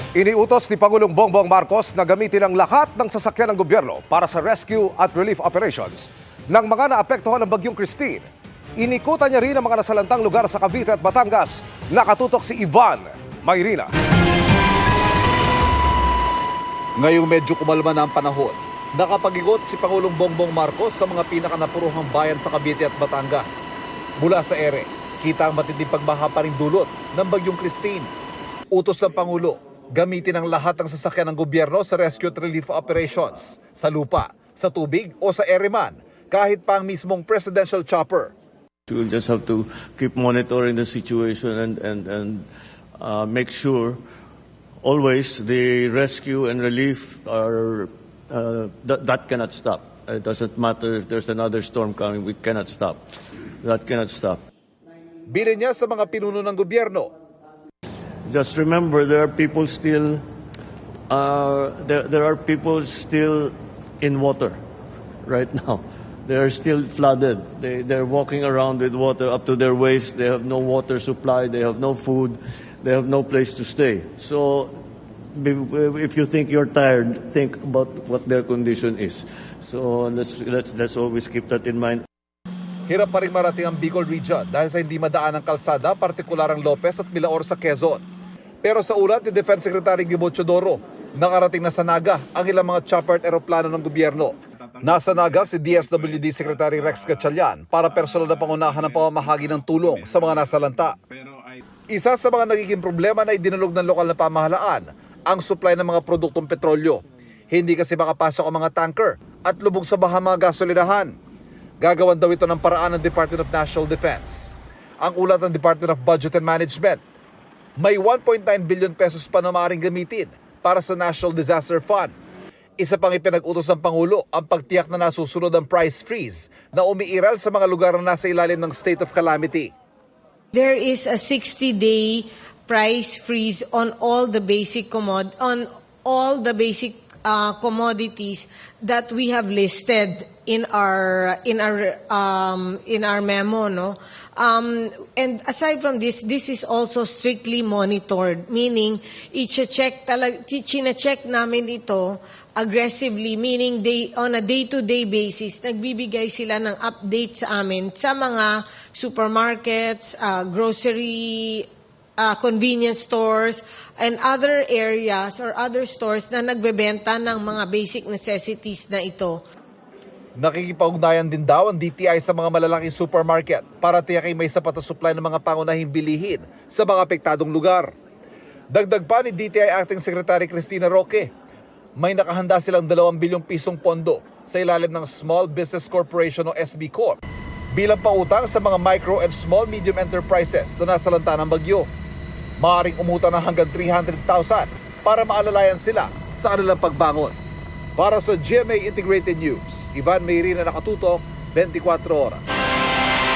Iniutos ni Pangulong Bongbong Marcos na gamitin ang lahat ng sasakyan ng gobyerno para sa rescue at relief operations ng mga naapektuhan ng Bagyong Christine. Inikutan niya rin ang mga nasalantang lugar sa Cavite at Batangas. Nakatutok si Ivan Mayrina. Ngayong medyo kumalma na ang panahon, nakapag-igot si Pangulong Bongbong Marcos sa mga pinakanapuruhang bayan sa Cavite at Batangas. Mula sa ere, kita ang matinding pagbaha pa ring dulot ng Bagyong Christine. Utos ng Pangulo, gamitin ang lahat ng sasakyan ng gobyerno sa rescue at relief operations, sa lupa, sa tubig o sa ere man, kahit pa ang mismong presidential chopper. We'll just have to keep monitoring the situation and make sure always the rescue and relief are that cannot stop. It doesn't matter if there's another storm coming, we cannot stop. That cannot stop. Bilin niya sa mga pinuno ng gobyerno. Just remember, there are people still in water right now. They are still flooded. They're walking around with water up to their waist. They have no water supply. They have no food. They have no place to stay. So, if you think you're tired, think about what their condition is. So let's always keep that in mind. Hirap pa rin marating ang Bicol region dahil sa hindi madaan ng kalsada, partikular ang Lopez at Milaor sa Quezon. Pero sa ulat ni Defense Secretary Gibo Chodoro, nakarating na sa Naga ang ilang mga chopper at eroplano ng gobyerno. Nasa Naga si DSWD Secretary Rex Gatchalian para personal na pangunahan ng pamamahagi ng tulong sa mga nasalanta. Isa sa mga nagiging problema na idinulog ng lokal na pamahalaan, ang supply ng mga produktong petrolyo. Hindi kasi makapasok ang mga tanker at lubog sa baha mga gasolinahan. Gagawan daw ito ng paraan ng Department of National Defense. Ang ulat ng Department of Budget and Management, may 1.9 billion pesos pa na maaaring gamitin para sa National Disaster Fund. Isa pang ipinag-utos ng Pangulo ang pagtiyak na nasusunod ang price freeze na umiiral sa mga lugar na nasa ilalim ng state of calamity. There is a 60-day price freeze on all the basic commodities that we have listed in our memo, no. And aside from this is also strictly monitored, meaning i-check namin ito aggressively, meaning on a day-to-day basis, nagbibigay sila ng update sa amin sa mga supermarkets, grocery, convenience stores, and other areas or other stores na nagbebenta ng mga basic necessities na ito. Nakikipag-ugnayan din daw ang DTI sa mga malalaking supermarket para tiyakin may sapat na supply ng mga pangunahing bilihin sa mga apektadong lugar. Dagdag pa ni DTI Acting Secretary Cristina Roque, may nakahanda silang 2 bilyong pisong pondo sa ilalim ng Small Business Corporation o SB Corp bilang pautang sa mga micro and small medium enterprises na nasalanta ng bagyo. Maaaring umutang ng hanggang 300,000 para maalalayan sila sa kanilang pagbangon. Para sa GMA Integrated News, Ivan Mayrina, nakatutok, 24 oras.